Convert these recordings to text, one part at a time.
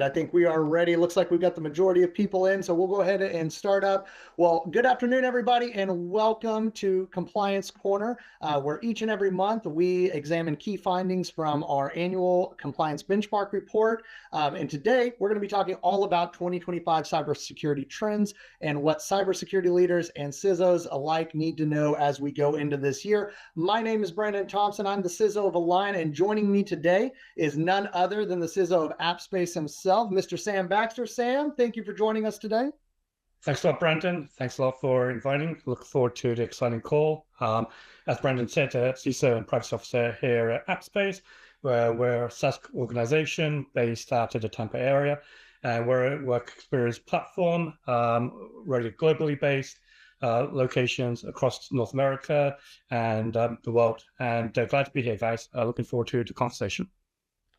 right, I think we are ready. Looks like we've got the majority of people in, so we'll go ahead and start up. Well, good afternoon, everybody, and welcome to Compliance Corner, where each and every month we examine key findings from our annual compliance benchmark report. And today we're going to be talking all about 2025 cybersecurity trends and what cybersecurity leaders and CISOs alike need to know as we go into this year. My name is Brandon Thompson. I'm the CISO of A-LIGN, and joining me today is none other than the CISO of Appspace himself, Mr. Sam Baxter. Sam, thank you for joining us today. Thanks a lot, Brandon. Thanks a lot for inviting. Look forward to the exciting call. As Brandon said, CISO and Privacy Officer here at Appspace, where we're a SaaS organization based out of the Tampa area. And we're a work experience platform, really globally based, locations across North America and the world. And glad to be here, guys. Looking forward to the conversation.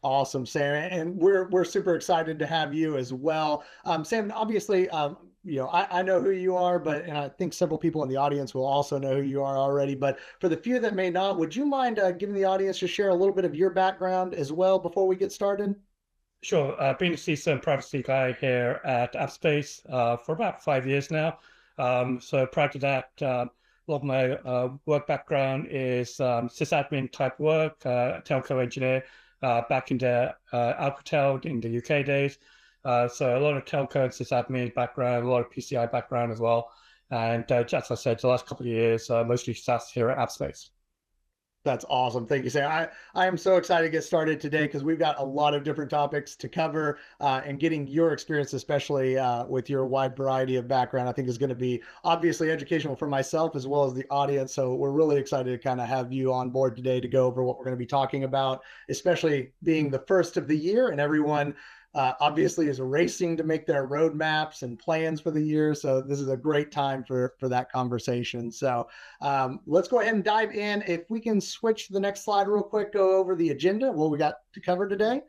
Awesome, Sam, and we're super excited to have you as well. Sam, obviously, I know who you are, and I think several people in the audience will also know who you are already. But for the few that may not, would you mind giving the audience to share a little bit of your background as well before we get started? Sure. Been a CISO and privacy guy here at Appspace for about 5 years now. So prior to that, a lot of my work background is sysadmin type work, telco engineer. Back in the Alcatel in the UK days. So a lot of telco and sysadmin background, a lot of PCI background as well. And as I said, the last couple of years, mostly SaaS here at Appspace. That's awesome. Thank you, Sam. I am so excited to get started today because we've got a lot of different topics to cover, and getting your experience, especially with your wide variety of background, I think is going to be obviously educational for myself as well as the audience. So we're really excited to kind of have you on board today to go over what we're going to be talking about, especially being the first of the year and everyone obviously is racing to make their roadmaps and plans for the year. So this is a great time for that conversation. So let's go ahead and dive in. If we can switch to the next slide real quick, go over the agenda, what we got to cover today.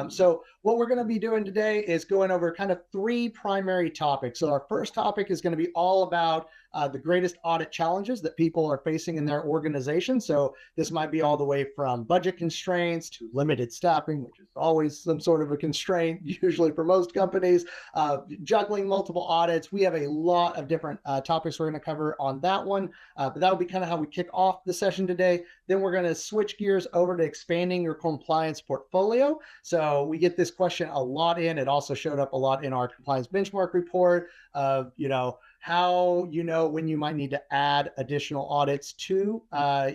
So what we're going to be doing today is going over kind of three primary topics. So our first topic is going to be all about the greatest audit challenges that people are facing in their organization. So this might be all the way from budget constraints to limited staffing, which is always some sort of a constraint, usually for most companies, juggling multiple audits. We have a lot of different topics we're going to cover on that one, but that will be kind of how we kick off the session today. Then we're going to switch gears over to expanding your compliance portfolio. So we get this question a lot in. It also showed up a lot in our compliance benchmark report of, how when you might need to add additional audits to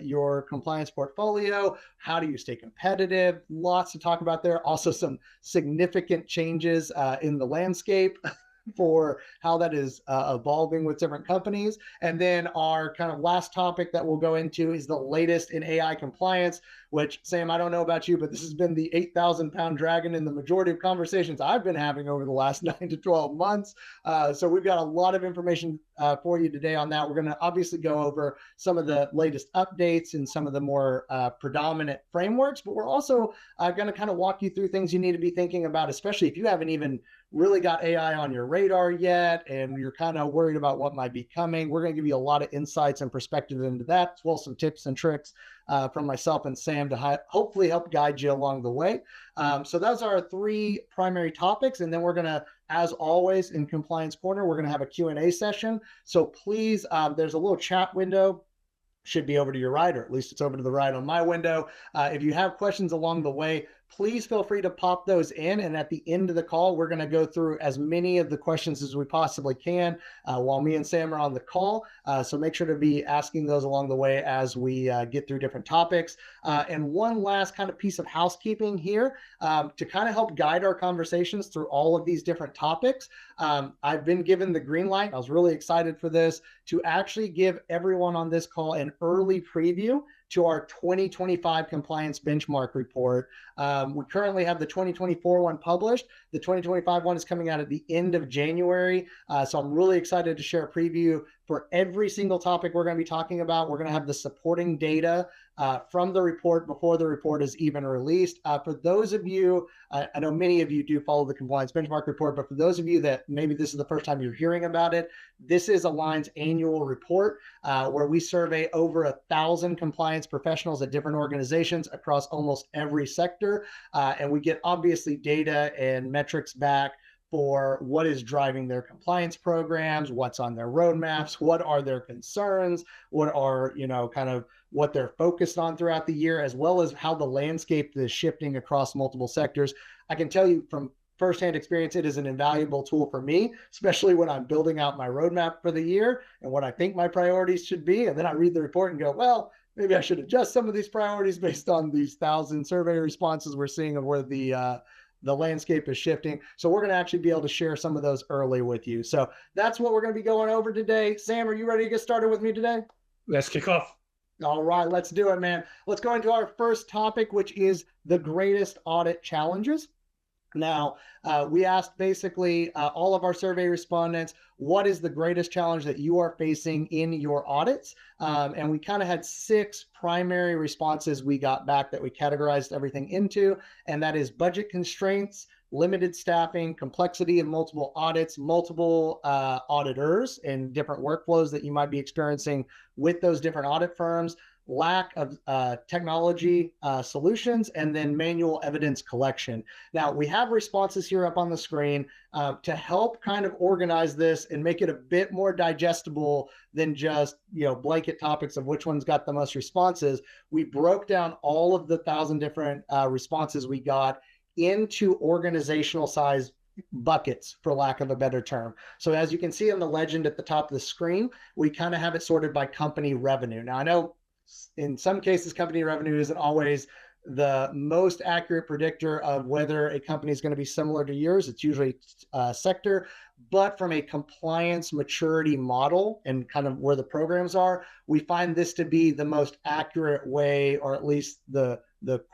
your compliance portfolio. How do you stay competitive? Lots to talk about there. Also some significant changes in the landscape for how that is evolving with different companies. And then our kind of last topic that we'll go into is the latest in AI compliance, which, Sam, I don't know about you, but this has been the 8,000-pound dragon in the majority of conversations I've been having over the last 9 to 12 months. So we've got a lot of information for you today on that. We're going to obviously go over some of the latest updates and some of the more predominant frameworks, but we're also going to kind of walk you through things you need to be thinking about, especially if you haven't even really got AI on your radar yet and you're kind of worried about what might be coming. We're going to give you a lot of insights and perspective into that, as well as some tips and tricks from myself and Sam to hopefully help guide you along the way. So those are our three primary topics. And then we're going to, as always in Compliance Corner, we're going to have a Q&A session. So please, there's a little chat window. Should be over to your right, or at least it's over to the right on my window. If you have questions along the way, please feel free to pop those in. And at the end of the call, we're going to go through as many of the questions as we possibly can while me and Sam are on the call. So make sure to be asking those along the way as we get through different topics. And one last kind of piece of housekeeping here to kind of help guide our conversations through all of these different topics. I've been given the green light. I was really excited for this to actually give everyone on this call an early preview to our 2025 compliance benchmark report. We currently have the 2024 one published. The 2025 one is coming out at the end of January. So I'm really excited to share a preview For every single topic we're going to be talking about, we're going to have the supporting data from the report before the report is even released. For those of you, I know many of you do follow the compliance benchmark report, but for those of you that maybe this is the first time you're hearing about it, this is A-LIGN's annual report where we survey over 1,000 compliance professionals at different organizations across almost every sector. And we get obviously data and metrics back for what is driving their compliance programs, what's on their roadmaps, what are their concerns, what are, kind of what they're focused on throughout the year, as well as how the landscape is shifting across multiple sectors. I can tell you from firsthand experience, it is an invaluable tool for me, especially when I'm building out my roadmap for the year and what I think my priorities should be. And then I read the report and go, well, maybe I should adjust some of these priorities based on these 1,000 survey responses we're seeing of where the landscape is shifting. So we're going to actually be able to share some of those early with you. So that's what we're going to be going over today. Sam, are you ready to get started with me today? Let's kick off. All right, let's do it, man. Let's go into our first topic, which is the greatest audit challenges. Now, we asked basically all of our survey respondents, what is the greatest challenge that you are facing in your audits? And we kind of had 6 primary responses we got back that we categorized everything into, and that is budget constraints, limited staffing, complexity of multiple audits, multiple auditors and different workflows that you might be experiencing with those different audit firms, lack of technology solutions, and then manual evidence collection. Now, we have responses here up on the screen to help kind of organize this and make it a bit more digestible than just, blanket topics of which one's got the most responses. We broke down all of the 1,000 different responses we got into organizational size buckets, for lack of a better term. So as you can see in the legend at the top of the screen, we kind of have it sorted by company revenue. Now, I know in some cases, company revenue isn't always the most accurate predictor of whether a company is going to be similar to yours. It's usually sector, but from a compliance maturity model and kind of where the programs are, we find this to be the most accurate way, or at least the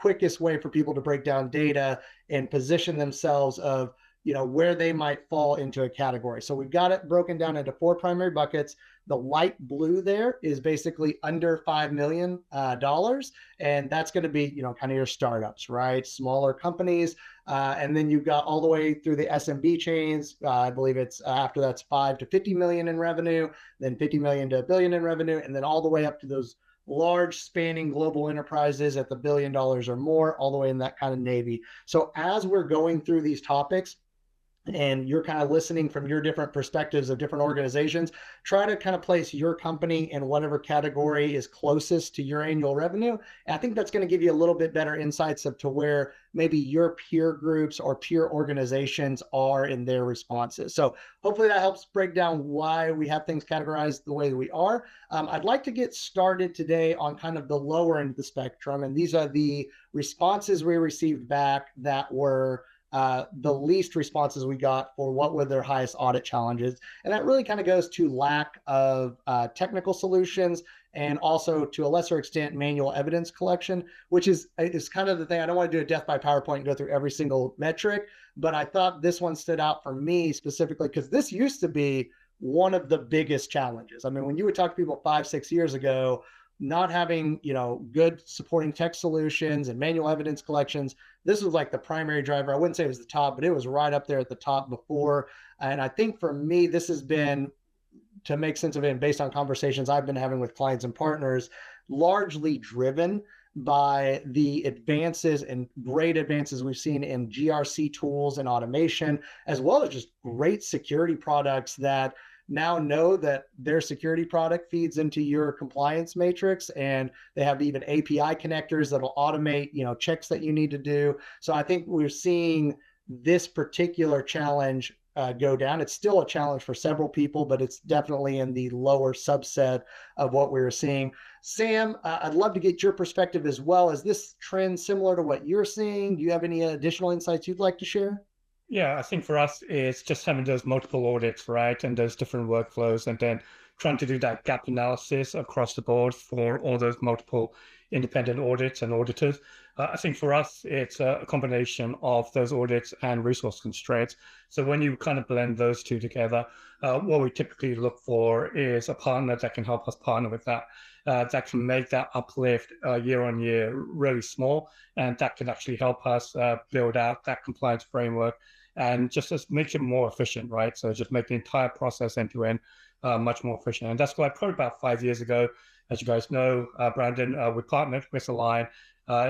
quickest way for people to break down data and position themselves of, where they might fall into a category. So we've got it broken down into 4 primary buckets. The light blue there is basically under $5 million. And that's going to be, kind of your startups, right? Smaller companies. And then you've got all the way through the SMB chains. I believe it's after that's 5 to 50 million in revenue, then 50 million to $1 billion in revenue, and then all the way up to those large spanning global enterprises at the $1 billion or more, all the way in that kind of navy. So as we're going through these topics, and you're kind of listening from your different perspectives of different organizations, try to kind of place your company in whatever category is closest to your annual revenue. And I think that's going to give you a little bit better insights of to where maybe your peer groups or peer organizations are in their responses. So hopefully that helps break down why we have things categorized the way that we are. I'd like to get started today on kind of the lower end of the spectrum. And these are the responses we received back that were the least responses we got for what were their highest audit challenges. And that really kind of goes to lack of technical solutions, and also to a lesser extent, manual evidence collection, which is kind of the thing. I don't want to do a death by PowerPoint and go through every single metric, but I thought this one stood out for me specifically because this used to be one of the biggest challenges. I mean, when you would talk to people 5-6 years ago, not having, good supporting tech solutions and manual evidence collections, this was like the primary driver. I wouldn't say it was the top, but it was right up there at the top before. And I think for me, this has been, to make sense of it, and based on conversations I've been having with clients and partners, largely driven by the advances and great advances we've seen in GRC tools and automation, as well as just great security products that now know that their security product feeds into your compliance matrix, and they have even API connectors that'll automate, checks that you need to do. So I think we're seeing this particular challenge go down. It's still a challenge for several people, but it's definitely in the lower subset of what we were seeing. Sam, I'd love to get your perspective as well. Is this trend similar to what you're seeing? Do you have any additional insights you'd like to share? Yeah, I think for us, it's just having those multiple audits, right? And those different workflows, and then trying to do that gap analysis across the board for all those multiple independent audits and auditors. I think for us, it's a combination of those audits and resource constraints. So when you kind of blend those two together, what we typically look for is a partner that can help us partner with that can make that uplift year on year really small, and that can actually help us build out that compliance framework and just make it more efficient, right? So just make the entire process end to end much more efficient. And that's why probably about 5 years ago, as you guys know, Brandon, we partnered with A-LIGN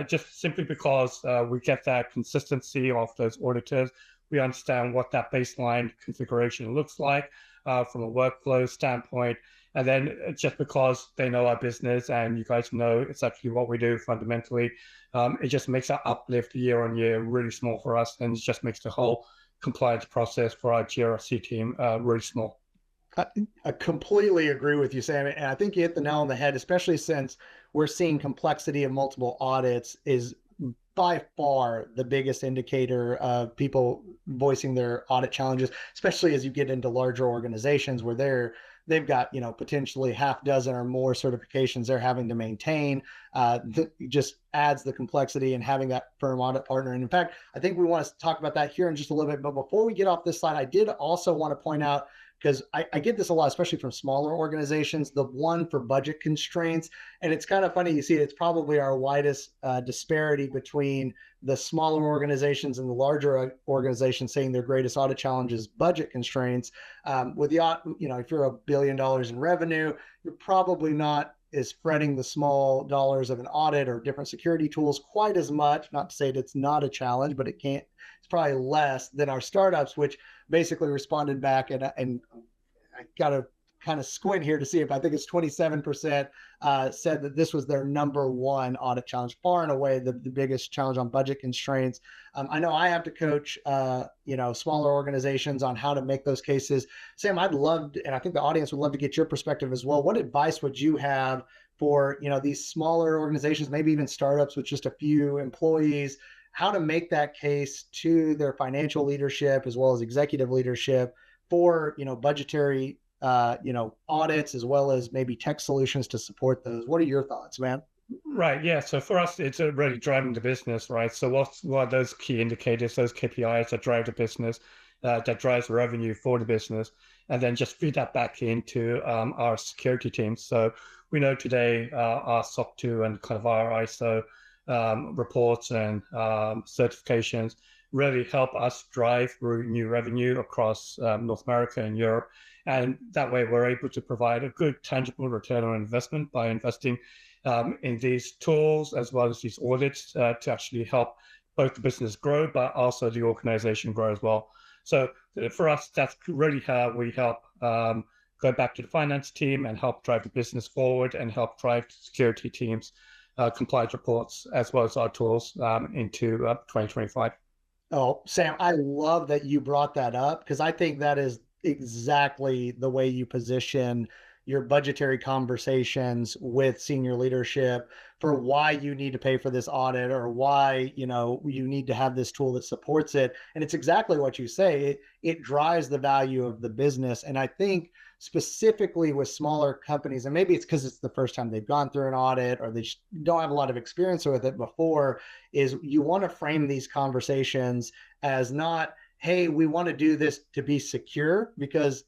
just simply because we get that consistency of those auditors. We understand what that baseline configuration looks like from a workflow standpoint. And then just because they know our business and you guys know it's actually what we do fundamentally, it just makes that uplift year on year really small for us. And it just makes the whole compliance process for our GRC team really small. I completely agree with you, Sam. And I think you hit the nail on the head, especially since we're seeing complexity of multiple audits is by far the biggest indicator of people voicing their audit challenges, especially as you get into larger organizations where they've got, potentially half dozen or more certifications they're having to maintain. Just adds the complexity and having that firm audit partner. And in fact, I think we want to talk about that here in just a little bit. But before we get off this slide, I did also want to point out, because I get this a lot, especially from smaller organizations, the one for budget constraints. And it's kind of funny, you see, it's probably our widest disparity between the smaller organizations and the larger organizations saying their greatest audit challenge is budget constraints. With the, if you're $1 billion in revenue, you're probably not is fretting the small dollars of an audit or different security tools quite as much. Not to say that it's not a challenge, but it's probably less than our startups, which basically responded back. And I got to kind of squint here to see if I think it's 27% said that this was their number one audit challenge, far and away the biggest challenge on budget constraints. I know I have to coach, smaller organizations on how to make those cases. Sam, I'd love to, and I think the audience would love to get your perspective as well. What advice would you have for, these smaller organizations, maybe even startups with just a few employees, how to make that case to their financial leadership as well as executive leadership for, budgetary audits, as well as maybe tech solutions to support those? What are your thoughts, man? Right. Yeah. So for us, it's really driving the business, right? So what are those key indicators, those KPIs that drive the business, that drives revenue for the business, and then just feed that back into our security teams. So we know today our SOC 2 and kind of our ISO reports and certifications really help us drive new revenue across North America and Europe. And that way we're able to provide a good tangible return on investment by investing in these tools as well as these audits to actually help both the business grow, but also the organization grow as well. So for us, that's really how we help go back to the finance team and help drive the business forward and help drive security teams compliance reports as well as our tools into 2025. Oh, Sam, I love that you brought that up, because I think that is exactly the way you position your budgetary conversations with senior leadership for why you need to pay for this audit or why, you need to have this tool that supports it. And it's exactly what you say. It drives the value of the business. And I think specifically with smaller companies, and maybe it's because it's the first time they've gone through an audit or they just don't have a lot of experience with it before, is you want to frame these conversations as not, hey, we want to do this to be secure, because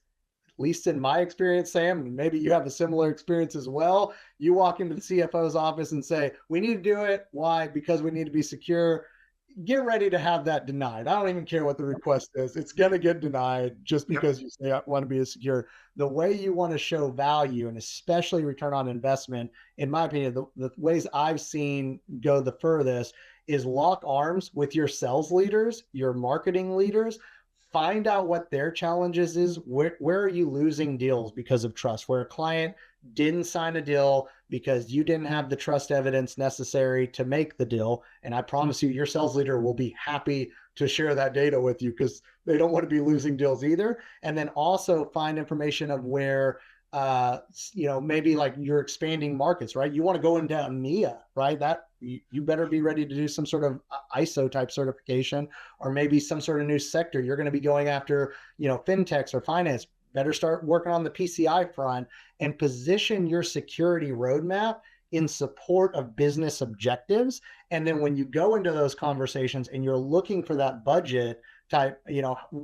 at least in my experience, Sam, maybe you have a similar experience as well. You walk into the CFO's office and say, we need to do it. Why? Because we need to be secure. Get ready to have that denied. I don't even care what the request is. It's going to get denied just because you say I want to be secure. The way you want to show value, and especially return on investment, in my opinion, the ways I've seen go the furthest is lock arms with your sales leaders, your marketing leaders. Find out what their challenges is. Where are you losing deals because of trust? Where a client didn't sign a deal because you didn't have the trust evidence necessary to make the deal. And I promise you, your sales leader will be happy to share that data with you, because they don't want to be losing deals either. And then also find information of where, maybe like you're expanding markets, right? You want to go into EMEA, right? That you better be ready to do some sort of ISO type certification, or maybe some sort of new sector. You're going to be going after, fintechs or finance. Better start working on the PCI front and position your security roadmap in support of business objectives. And then when you go into those conversations and you're looking for that budget type,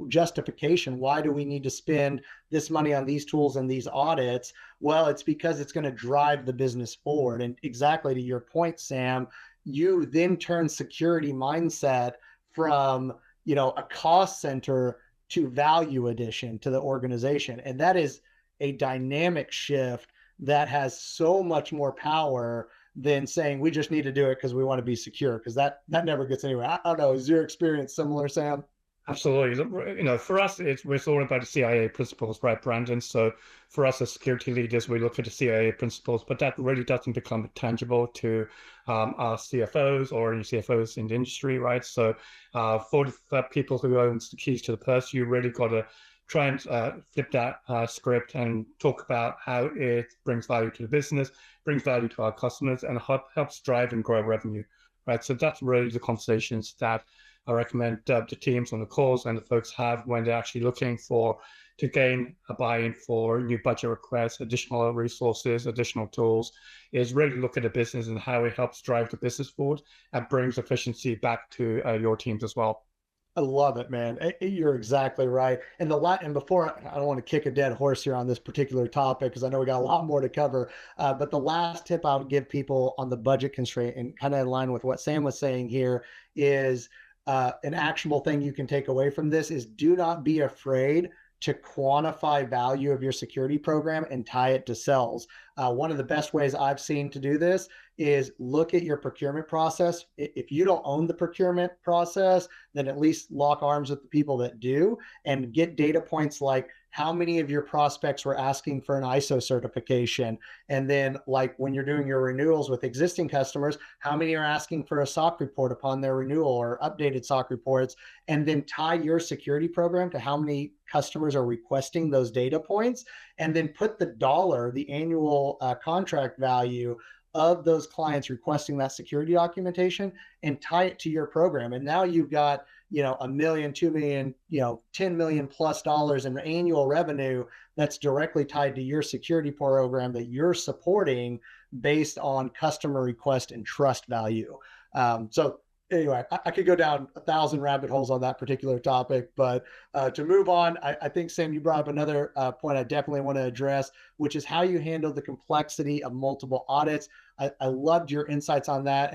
justification, why do we need to spend this money on these tools and these audits? Well, it's because it's going to drive the business forward. And exactly to your point, Sam, you then turn security mindset from, a cost center to value addition to the organization. And that is a dynamic shift that has so much more power than saying we just need to do it because we want to be secure, because that never gets anywhere. I don't know. Is your experience similar, Sam? Absolutely. For us, it's all about the CIA principles, right, Brandon? So for us as security leaders, we look at the CIA principles, but that really doesn't become tangible to our CFOs or any CFOs in the industry, right? So for the people who owns the keys to the purse, you really got to try and flip that script and talk about how it brings value to the business, brings value to our customers, and helps drive and grow revenue, right? So that's really the conversations that I recommend the teams on the calls and the folks have when they're actually looking to gain a buy-in for new budget requests, additional resources, additional tools, is really look at the business and how it helps drive the business forward and brings efficiency back to your teams as well. I love it, man. You're exactly right. And before, I don't want to kick a dead horse here on this particular topic because I know we got a lot more to cover. But the last tip I would give people on the budget constraint, and kind of in line with what Sam was saying here, is an actionable thing you can take away from this is do not be afraid to quantify value of your security program and tie it to sales. One of the best ways I've seen to do this is look at your procurement process. If you don't own the procurement process, then at least lock arms with the people that do and get data points like how many of your prospects were asking for an ISO certification. And then like when you're doing your renewals with existing customers, how many are asking for a SOC report upon their renewal or updated SOC reports, and then tie your security program to how many customers are requesting those data points, and then put the annual contract value of those clients requesting that security documentation and tie it to your program. And now you've got, $1 million, $2 million, $10 million plus in annual revenue that's directly tied to your security program that you're supporting based on customer request and trust value. So anyway, I could go down 1,000 rabbit holes on that particular topic, but to move on, I think, Sam, you brought up another point I definitely want to address, which is how you handle the complexity of multiple audits. I loved your insights on that.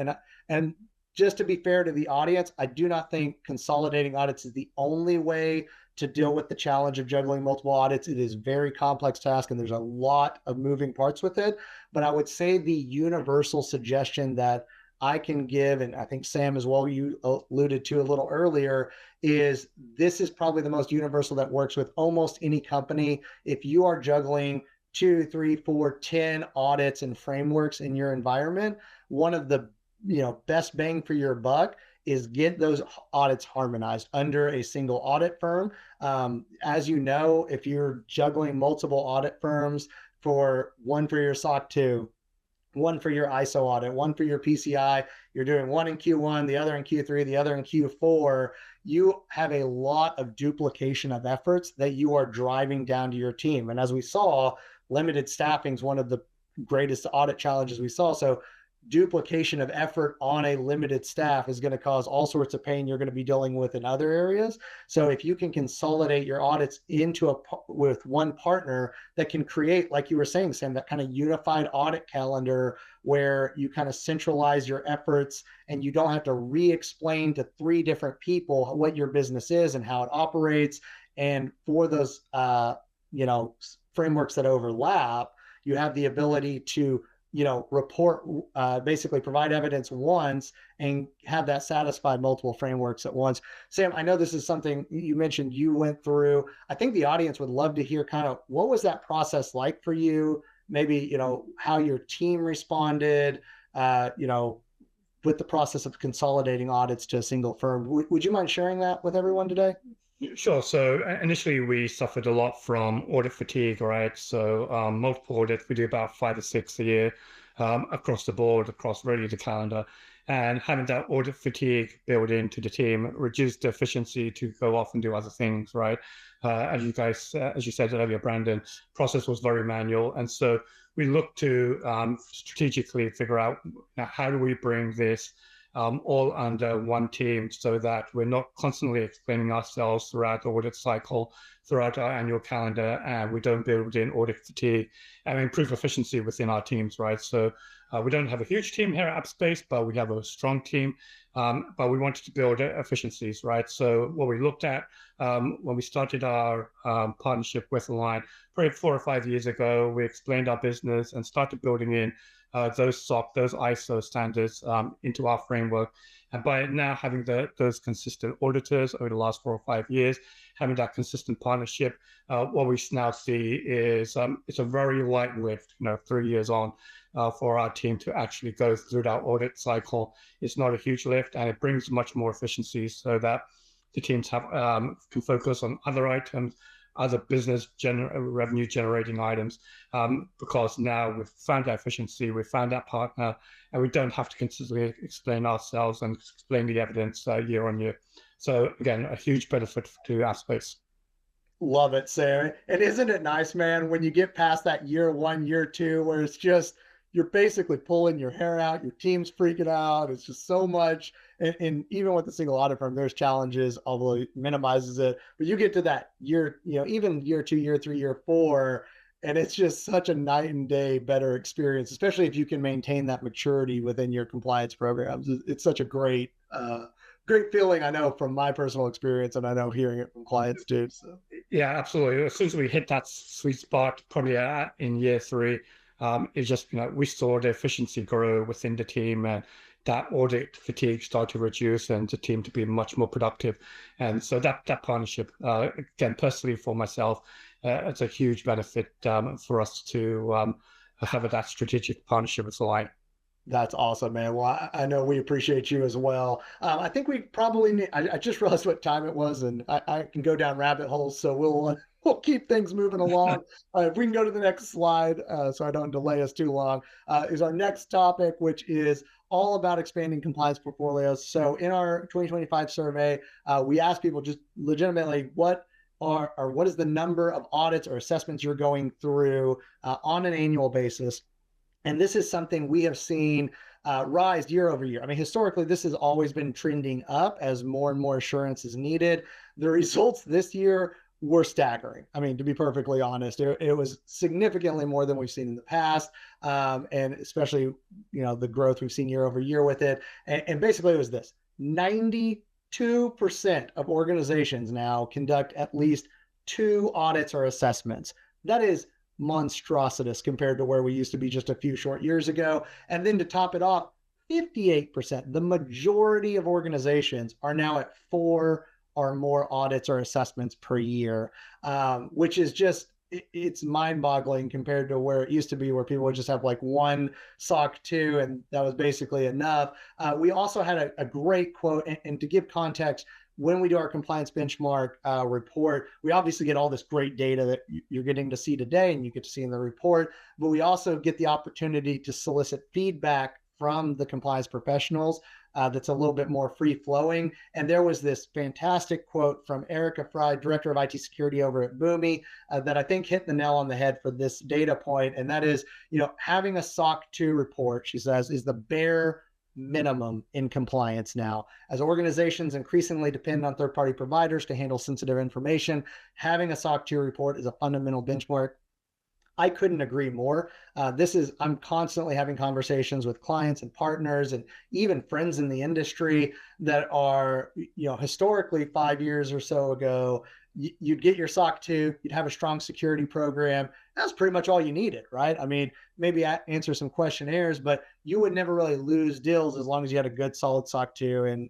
And just to be fair to the audience, I do not think consolidating audits is the only way to deal with the challenge of juggling multiple audits. It is a very complex task and there's a lot of moving parts with it. But I would say the universal suggestion that I can give, and I think Sam as well, you alluded to a little earlier, is this is probably the most universal that works with almost any company. If you are juggling 2, 3, 4, 10 audits and frameworks in your environment, one of the best bang for your buck is get those audits harmonized under a single audit firm. As you know, if you're juggling multiple audit firms one for your SOC 2, one for your ISO audit, one for your PCI, you're doing one in Q1, the other in Q3, the other in Q4, you have a lot of duplication of efforts that you are driving down to your team. And as we saw, limited staffing is one of the greatest audit challenges we saw. So duplication of effort on a limited staff is going to cause all sorts of pain you're going to be dealing with in other areas. So if you can consolidate your audits with one partner that can create, like you were saying, Sam, that kind of unified audit calendar where you kind of centralize your efforts and you don't have to re-explain to 3 different people what your business is and how it operates. And for those, frameworks that overlap, you have the ability to report, basically provide evidence once and have that satisfy multiple frameworks at once. Sam, I know this is something you mentioned you went through. I think the audience would love to hear kind of what was that process like for you? Maybe, how your team responded, with the process of consolidating audits to a single firm. Would you mind sharing that with everyone today? Sure. So initially we suffered a lot from audit fatigue, right? So multiple audits, we do about 5 or 6 a year across the board, across really the calendar. And having that audit fatigue built into the team reduced the efficiency to go off and do other things, right? As you said earlier, Brandon, process was very manual. And so we look to strategically figure out how do we bring this all under one team so that we're not constantly explaining ourselves throughout the audit cycle, throughout our annual calendar, and we don't build in audit fatigue and improve efficiency within our teams, right? So we don't have a huge team here at Appspace, but we have a strong team. But we wanted to build efficiencies, right? So what we looked at when we started our partnership with A-LIGN, probably 4 or 5 years ago, we explained our business and started building in those SOC, those ISO standards into our framework. And by now having those consistent auditors over the last 4 or 5 years, having that consistent partnership, what we now see is it's a very light lift, 3 years on, for our team to actually go through that audit cycle. It's not a huge lift, and it brings much more efficiency so that the teams have can focus on other items, other business revenue generating items, because now we've found that efficiency, we've found that partner, and we don't have to consistently explain ourselves and explain the evidence year on year. So again, a huge benefit to Appspace. Love it, Sam. And isn't it nice, man, when you get past that year 1, year 2, where it's just, you're basically pulling your hair out, your team's freaking out. It's just so much. And even with the single audit firm, there's challenges, although it minimizes it. But you get to that year, even year 2, year 3, year 4, and it's just such a night and day better experience, especially if you can maintain that maturity within your compliance programs. It's such a great feeling, I know, from my personal experience, and I know hearing it from clients too. So. Yeah, absolutely. As soon as we hit that sweet spot, probably in year 3, it's just, we saw the efficiency grow within the team, and that audit fatigue started to reduce and the team to be much more productive. And so that partnership, again, personally for myself, it's a huge benefit for us to have that strategic partnership with A-LIGN. That's awesome, man. Well, I know we appreciate you as well. I think we probably need, I just realized what time it was, and I can go down rabbit holes, so we'll keep things moving along. If we can go to the next slide, so I don't delay us too long, is our next topic, which is all about expanding compliance portfolios. So in our 2025 survey, we asked people just legitimately what is the number of audits or assessments you're going through on an annual basis. And this is something we have seen rise year over year. I mean, historically, this has always been trending up as more and more assurance is needed. The results this year were staggering. I mean, to be perfectly honest, it was significantly more than we've seen in the past. And especially, the growth we've seen year over year with it. And basically it was this: 92% of organizations now conduct at least 2 audits or assessments. That is monstrositous compared to where we used to be just a few short years ago. And then to top it off, 58%, the majority of organizations are now at 4 or more audits or assessments per year, which is just, it's mind-boggling compared to where it used to be, where people would just have like 1 SOC 2 and that was basically enough. We also had a great quote, and to give context, when we do our compliance benchmark report, we obviously get all this great data that you're getting to see today and you get to see in the report, but we also get the opportunity to solicit feedback from the compliance professionals that's a little bit more free-flowing. And there was this fantastic quote from Erica Fry, Director of IT Security over at Boomi, that I think hit the nail on the head for this data point. And that is, having a SOC 2 report, she says, is the bare minimum in compliance now. As organizations increasingly depend on third-party providers to handle sensitive information, having a SOC 2 report is a fundamental benchmark. I couldn't agree more. I'm constantly having conversations with clients and partners and even friends in the industry that are, historically 5 years or so ago, you'd get your SOC 2, you'd have a strong security program. That's pretty much all you needed, right? I mean, maybe answer some questionnaires, but you would never really lose deals as long as you had a good, solid SOC 2 and,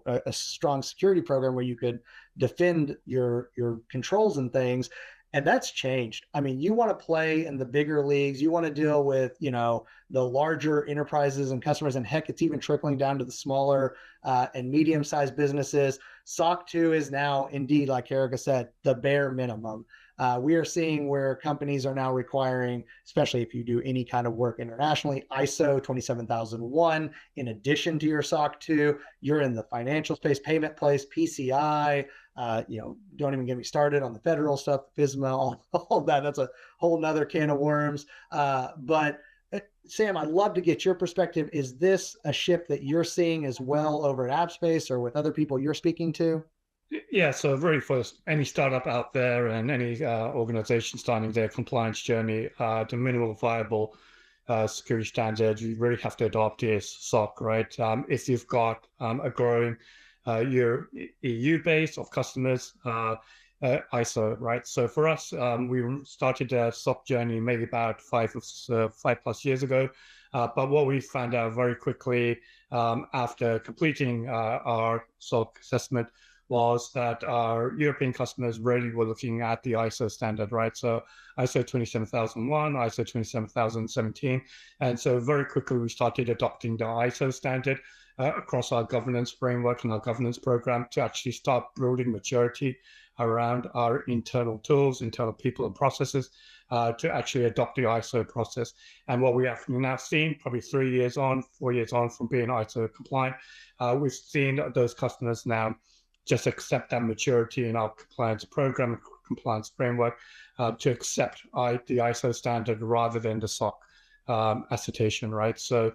a strong security program where you could defend your controls and things. And that's changed. I mean, you want to play in the bigger leagues. You want to deal with, the larger enterprises and customers. And heck, it's even trickling down to the smaller and medium-sized businesses. SOC 2 is now indeed, like Erica said, the bare minimum. We are seeing where companies are now requiring, especially if you do any kind of work internationally, ISO 27001, in addition to your SOC 2. You're in the financial space, payment place, PCI. Don't even get me started on the federal stuff, FISMA, all that. That's a whole nother can of worms. But Sam, I'd love to get your perspective. Is this a shift that you're seeing as well over at Appspace or with other people you're speaking to? Yeah, so really for any startup out there and any organization starting their compliance journey, the minimal viable security standard you really have to adopt is SOC, right? If you've got a growing your EU base of customers, ISO, right? So for us, we started a SOC journey maybe about 5+ years ago. But what we found out very quickly after completing our SOC assessment was that our European customers really were looking at the ISO standard, right? So ISO 27001, ISO 27017. And so very quickly we started adopting the ISO standard across our governance framework and our governance program to actually start building maturity around our internal tools, internal people and processes to actually adopt the ISO process. And what we have now seen, probably 4 years on from being ISO compliant, we've seen those customers now just accept that maturity in our compliance program, compliance framework, to accept the ISO standard rather than the SOC assertion, right? So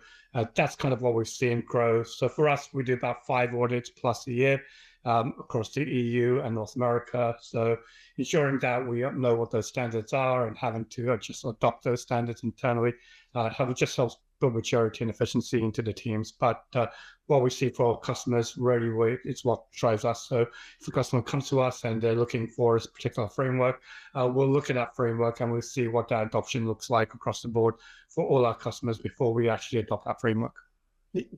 that's kind of what we've seen grow. So for us, we do about 5 audits plus a year across the EU and North America. So ensuring that we know what those standards are and having to just adopt those standards internally just helps build maturity and efficiency into the teams. But what we see for our customers really it's what drives us. So if a customer comes to us and they're looking for a particular framework, we'll look at that framework and we'll see what that adoption looks like across the board for all our customers before we actually adopt that framework.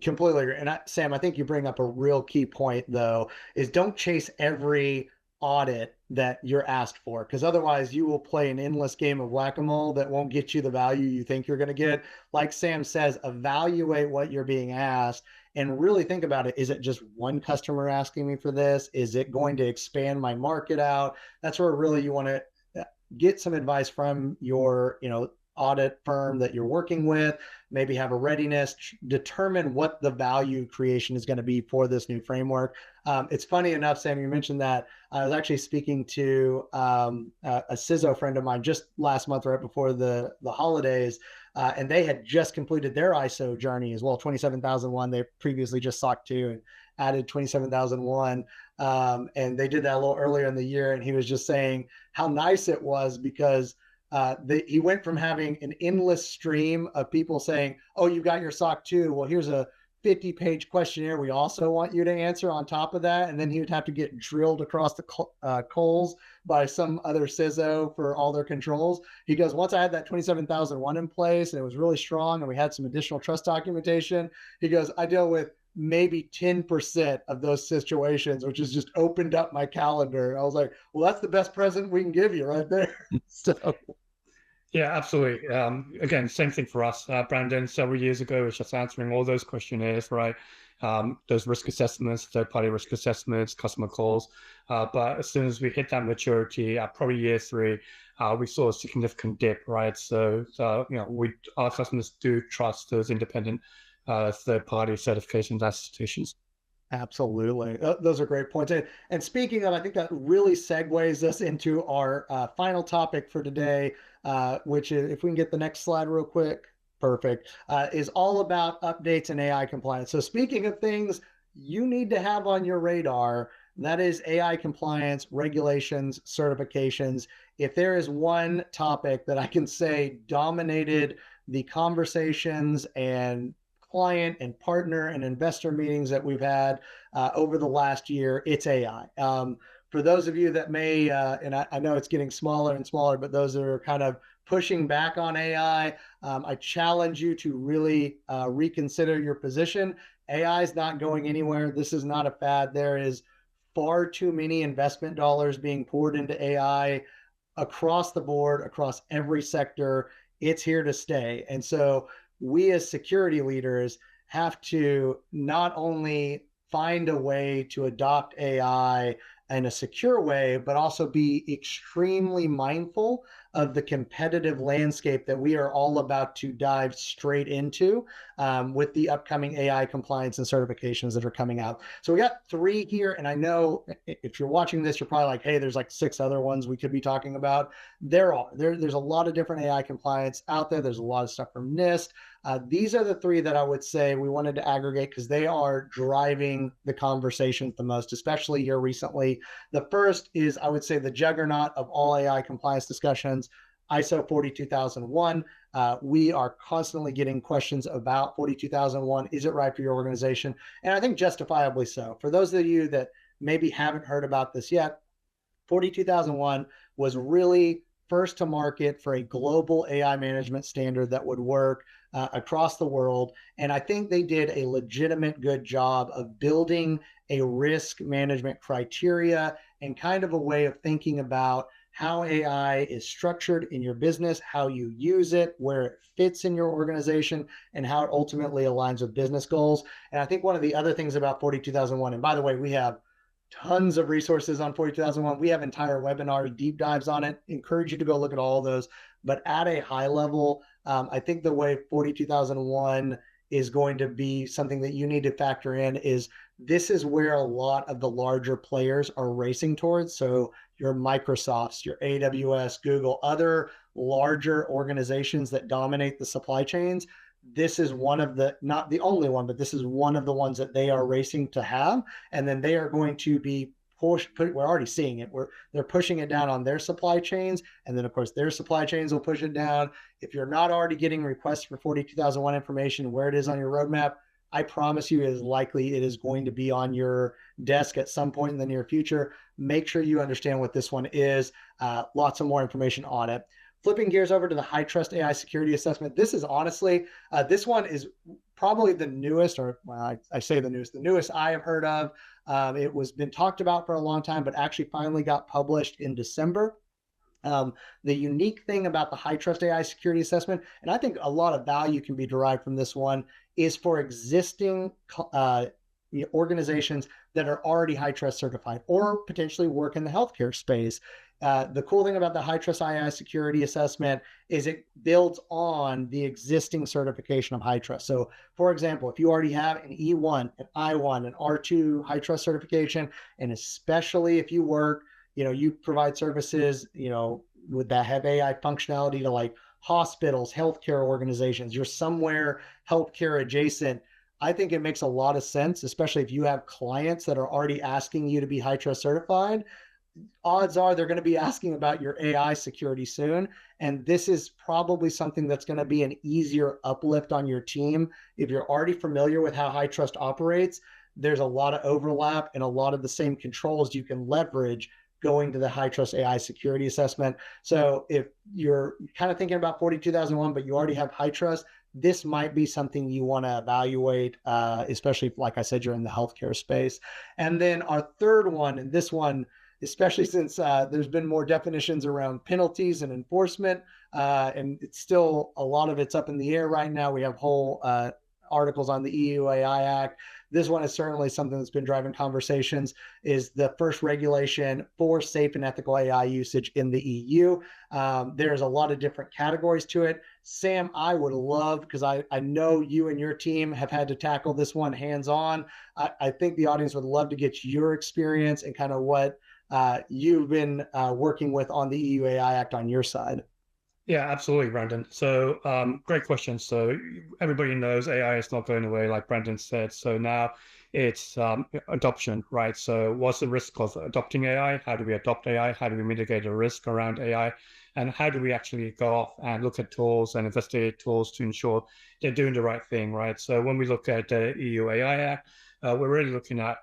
Completely agree. And Sam, I think you bring up a real key point, though, is don't chase every audit that you're asked for, because otherwise you will play an endless game of whack-a-mole that won't get you the value you think you're going to get. Like Sam says, evaluate what you're being asked and really think about it. Is it just one customer asking me for this? Is it going to expand my market out? That's where really you want to get some advice from your, audit firm that you're working with, maybe have a readiness, determine what the value creation is going to be for this new framework. It's funny enough, Sam, you mentioned that. I was actually speaking to a CISO friend of mine just last month, right before the holidays, and they had just completed their ISO journey as well, 27001. They previously just SOC 2 and added 27001. And they did that a little earlier in the year. And he was just saying how nice it was because he went from having an endless stream of people saying, oh, you got your SOC 2. Well, here's a 50-page questionnaire we also want you to answer on top of that. And then he would have to get drilled across the coals by some other CISO for all their controls. He goes, once I had that 27001 in place and it was really strong and we had some additional trust documentation, he goes, I deal with maybe 10% of those situations, which has just opened up my calendar. I was like, well, that's the best present we can give you right there. So yeah, absolutely. Again, same thing for us, Brandon. Several years ago, was just answering all those questionnaires, right? Those risk assessments, third-party risk assessments, customer calls. But as soon as we hit that maturity, probably year 3, we saw a significant dip, right? So our customers do trust those independent third-party certifications attestations. Absolutely. Those are great points. And speaking of, I think that really segues us into our final topic for today, which is, if we can get the next slide real quick, perfect, is all about updates and AI compliance. So speaking of things you need to have on your radar, that is AI compliance, regulations, certifications. If there is one topic that I can say dominated the conversations and client and partner and investor meetings that we've had over the last year, it's AI. For those of you that may, and I know it's getting smaller and smaller, but those that are kind of pushing back on AI, I challenge you to really reconsider your position. AI is not going anywhere. This is not a fad. There is far too many investment dollars being poured into AI across the board, across every sector. It's here to stay. And so we as security leaders have to not only find a way to adopt AI in a secure way, but also be extremely mindful of the competitive landscape that we are all about to dive straight into with the upcoming AI compliance and certifications that are coming out. So we got 3 here, and I know if you're watching this, you're probably like, hey, there's like 6 other ones we could be talking about. There's a lot of different AI compliance out there. There's a lot of stuff from NIST. These are the 3 that I would say we wanted to aggregate because they are driving the conversations the most, especially here recently. The first is, I would say, the juggernaut of all AI compliance discussions, ISO 42001. We are constantly getting questions about 42001. Is it right for your organization? And I think justifiably so. For those of you that maybe haven't heard about this yet, 42001 was really first to market for a global AI management standard that would work across the world. And I think they did a legitimate good job of building a risk management criteria and kind of a way of thinking about how AI is structured in your business, how you use it, where it fits in your organization, and how it ultimately aligns with business goals. And I think one of the other things about 42001, and by the way, we have tons of resources on 42001. We have entire webinars, deep dives on it. Encourage you to go look at all of those. But at a high level, I think the way 42001 is going to be something that you need to factor in is this is where a lot of the larger players are racing towards. So your Microsofts, your AWS, Google, other larger organizations that dominate the supply chains, this is one of the, not the only one, but this is one of the ones that they are racing to have. And then they are going to be we're already seeing it. They're pushing it down on their supply chains. And then of course their supply chains will push it down. If you're not already getting requests for 42001 information, where it is on your roadmap, I promise you it is likely it is going to be on your desk at some point in the near future. Make sure you understand what this one is. Lots of more information on it. Flipping gears over to the High Trust AI Security Assessment. This is honestly, this one is probably the newest, or well, I say the newest I have heard of. It was been talked about for a long time, but actually finally got published in December. The unique thing about the High Trust AI Security Assessment, and I think a lot of value can be derived from this one, is for existing organizations that are already High Trust certified or potentially work in the healthcare space. The cool thing about the High Trust AI Security Assessment is it builds on the existing certification of High Trust. So for example, if you already have an E1, an I1, an R2 High Trust certification, and especially if you work, you provide services, with that have AI functionality to like hospitals, healthcare organizations, you're somewhere healthcare adjacent. I think it makes a lot of sense, especially if you have clients that are already asking you to be High Trust certified. Odds are they're going to be asking about your AI security soon. And this is probably something that's going to be an easier uplift on your team. If you're already familiar with how High Trust operates, there's a lot of overlap and a lot of the same controls you can leverage going to the High Trust AI Security Assessment. So if you're kind of thinking about 42001, but you already have High Trust, this might be something you want to evaluate, especially if, like I said, you're in the healthcare space. And then our third one, and this one, especially since there's been more definitions around penalties and enforcement, and it's still, a lot of it's up in the air right now. We have whole articles on the EU AI Act. This one is certainly something that's been driving conversations, is the first regulation for safe and ethical AI usage in the EU. There's a lot of different categories to it. Sam, I would love, because I know you and your team have had to tackle this one hands-on. I think the audience would love to get your experience and kind of what you've been working with on the EU AI Act on your side. Yeah, absolutely, Brandon. So great question. So everybody knows AI is not going away, like Brandon said. So now it's adoption, right? So what's the risk of adopting AI? How do we adopt AI? How do we mitigate the risk around AI? And how do we actually go off and look at tools and investigate tools to ensure they're doing the right thing, right? So when we look at the EU AI Act, we're really looking at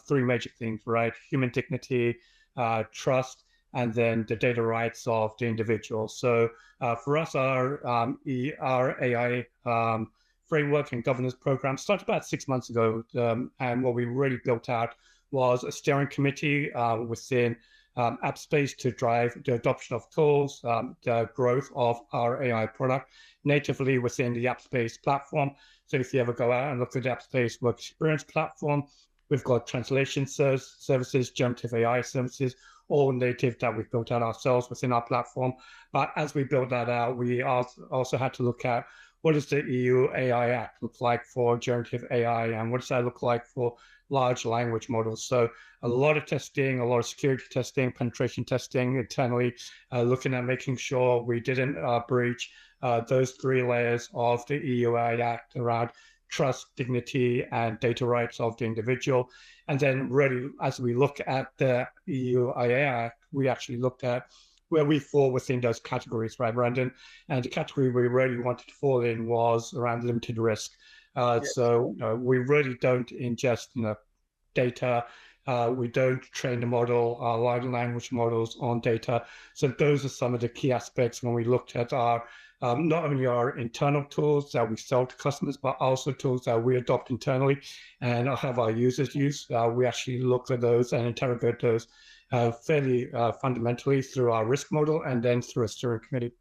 3 major things, right? Human dignity, trust, and then the data rights of the individual. So for us, our AI framework and governance program started about 6 months ago. And what we really built out was a steering committee within Appspace to drive the adoption of tools, the growth of our AI product natively within the Appspace platform. So if you ever go out and look at the Appspace Work Experience platform, We've got translation services, generative AI services, all native that we've built out ourselves within our platform. But as we build that out, we also had to look at what does the EU AI Act look like for generative AI, and what does that look like for large language models? So a lot of testing, a lot of security testing, penetration testing internally, looking at making sure we didn't breach those 3 layers of the EU AI Act around trust, dignity, and data rights of the individual. And then really, as we look at the EU AI Act, we actually looked at where we fall within those categories, right, Brandon? And the category we really wanted to fall in was around limited risk. So we really don't ingest data. We don't train the model, large language models on data. So those are some of the key aspects when we looked at our not only our internal tools that we sell to customers, but also tools that we adopt internally and have our users use. We actually look at those and interrogate those fairly fundamentally through our risk model and then through a steering committee.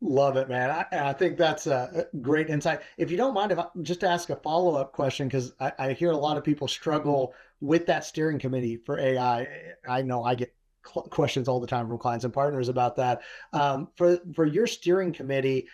Love it, man. I think that's a great insight. If you don't mind, if I just ask a follow-up question, because I hear a lot of people struggle with that steering committee for AI. I know I get questions all the time from clients and partners about that. For your steering committee,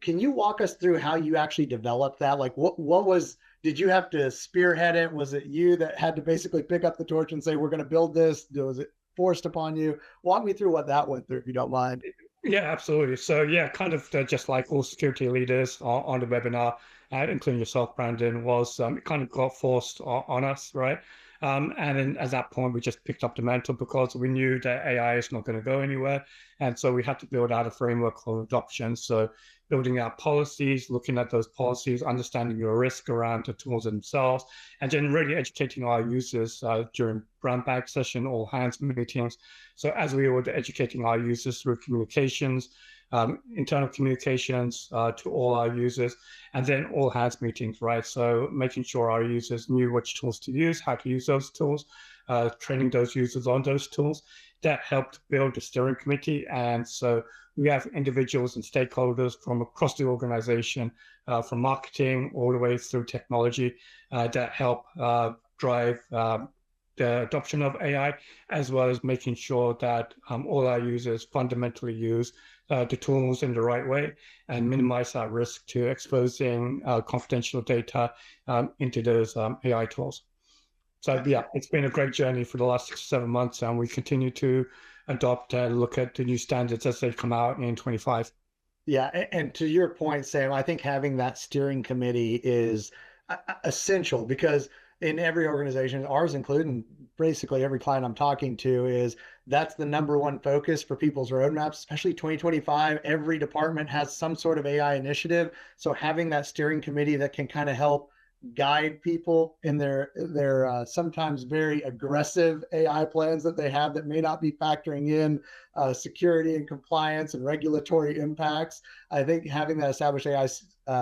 can you walk us through how you actually developed that? Like, what was, did you have to spearhead it? Was it you that had to basically pick up the torch and say, we're going to build this? Was it forced upon you? Walk me through what that went through, if you don't mind. Yeah, absolutely. So yeah, kind of just like all security leaders on the webinar, including yourself, Brandon, was it kind of got forced on us, right? And then at that point, we just picked up the mantle because we knew that AI is not going to go anywhere. And so we had to build out a framework for adoption. So building out policies, looking at those policies, understanding your risk around the tools themselves, and then really educating our users during brown bag session, all hands meetings. So as we were educating our users through communications, internal communications to all our users, and then all hands meetings, right? So making sure our users knew which tools to use, how to use those tools, training those users on those tools. That helped build the steering committee. And so we have individuals and stakeholders from across the organization, from marketing all the way through technology, that help drive the adoption of AI, as well as making sure that all our users fundamentally use the tools in the right way and minimize that risk to exposing confidential data into those AI tools. So yeah, it's been a great journey for the last 6 or 7 months, and we continue to adopt and look at the new standards as they come out in 25. Yeah, and to your point, Sam, I think having that steering committee is essential because in every organization, ours included, and basically every client I'm talking to, is that's the #1 focus for people's roadmaps, especially 2025. Every department has some sort of AI initiative. So having that steering committee that can kind of help guide people in their sometimes very aggressive AI plans that they have that may not be factoring in security and compliance and regulatory impacts. I think having that established AI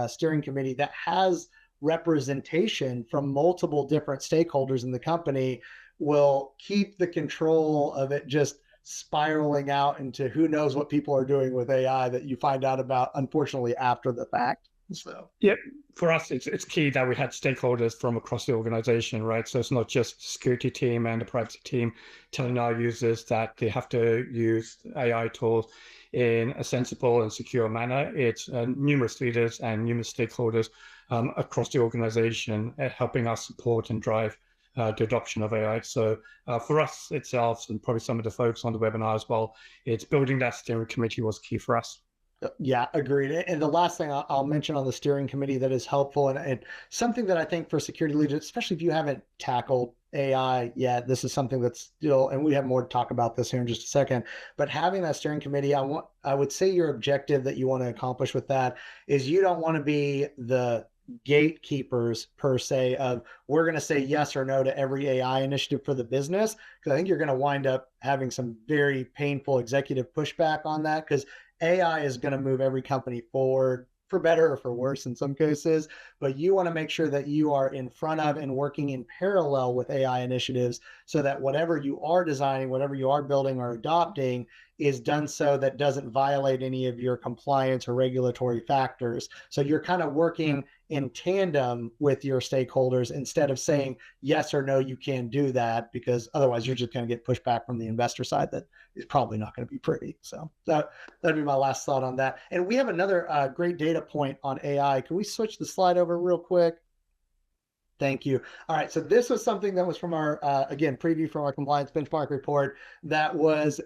steering committee that has representation from multiple different stakeholders in the company will keep the control of it just spiraling out into who knows what people are doing with AI that you find out about, unfortunately, after the fact. So yeah, for us, it's key that we had stakeholders from across the organization, right? So it's not just the security team and the privacy team telling our users that they have to use AI tools in a sensible and secure manner. It's numerous leaders and numerous stakeholders across the organization helping us support and drive the adoption of AI. So for us itself, and probably some of the folks on the webinar as well, it's building that steering committee was key for us. Yeah, agreed. And the last thing I'll mention on the steering committee that is helpful and something that I think for security leaders, especially if you haven't tackled AI yet, this is something that's still, and we have more to talk about this here in just a second, but having that steering committee, I would say your objective that you want to accomplish with that is you don't want to be the gatekeepers per se of we're going to say yes or no to every AI initiative for the business, because I think you're going to wind up having some very painful executive pushback on that, because AI is going to move every company forward for better or for worse in some cases, but you want to make sure that you are in front of and working in parallel with AI initiatives so that whatever you are designing, whatever you are building or adopting is done so that doesn't violate any of your compliance or regulatory factors. So you're kind of working in tandem with your stakeholders instead of saying yes or no, you can do that, because otherwise you're just going to get pushed back from the investor side that is probably not going to be pretty. So that'd be my last thought on that. And we have another great data point on AI. Can we switch the slide over real quick? Thank you. All right, so this was something that was from our, again, preview from our compliance benchmark report that was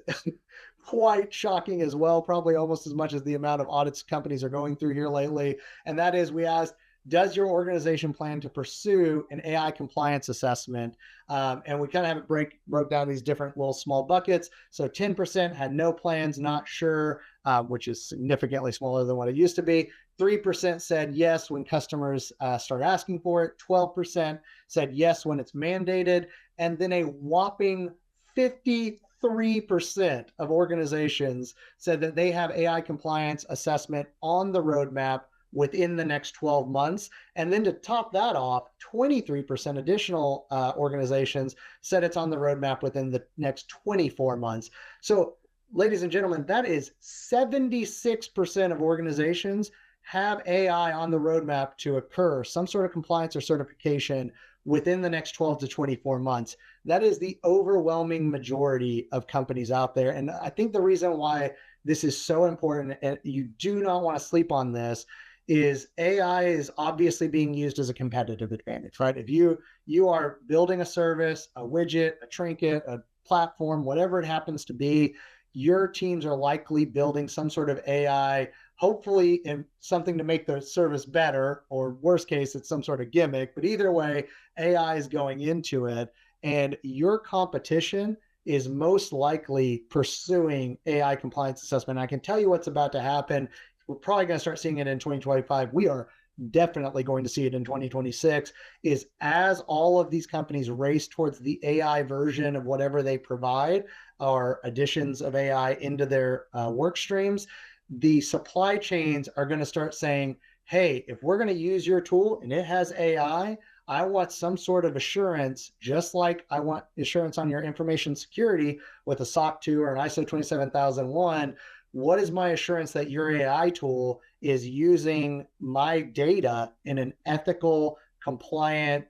quite shocking as well, probably almost as much as the amount of audits companies are going through here lately. And that is, we asked, does your organization plan to pursue an AI compliance assessment? And we kind of have it broke down these different little small buckets. So 10% had no plans, not sure, which is significantly smaller than what it used to be. 3% said yes when customers start asking for it. 12% said yes when it's mandated. And then a whopping 53% of organizations said that they have AI compliance assessment on the roadmap within the next 12 months. And then to top that off, 23% additional organizations said it's on the roadmap within the next 24 months. So, ladies and gentlemen, that is 76% of organizations have AI on the roadmap to occur, some sort of compliance or certification within the next 12 to 24 months. That is the overwhelming majority of companies out there. And I think the reason why this is so important, and you do not want to sleep on this, is AI is obviously being used as a competitive advantage, right? If you are building a service, a widget, a trinket, a platform, whatever it happens to be, your teams are likely building some sort of AI, hopefully in something to make the service better, or worst case, it's some sort of gimmick. But either way, AI is going into it, and your competition is most likely pursuing AI compliance assessment. I can tell you what's about to happen. We're probably going to start seeing it in 2025. We are definitely going to see it in 2026, is as all of these companies race towards the AI version of whatever they provide, or additions of AI into their work streams, the supply chains are going to start saying, hey, if we're going to use your tool and it has AI, I want some sort of assurance, just like I want assurance on your information security with a SOC 2 or an ISO 27001. What is my assurance that your AI tool is using my data in an ethical, compliant,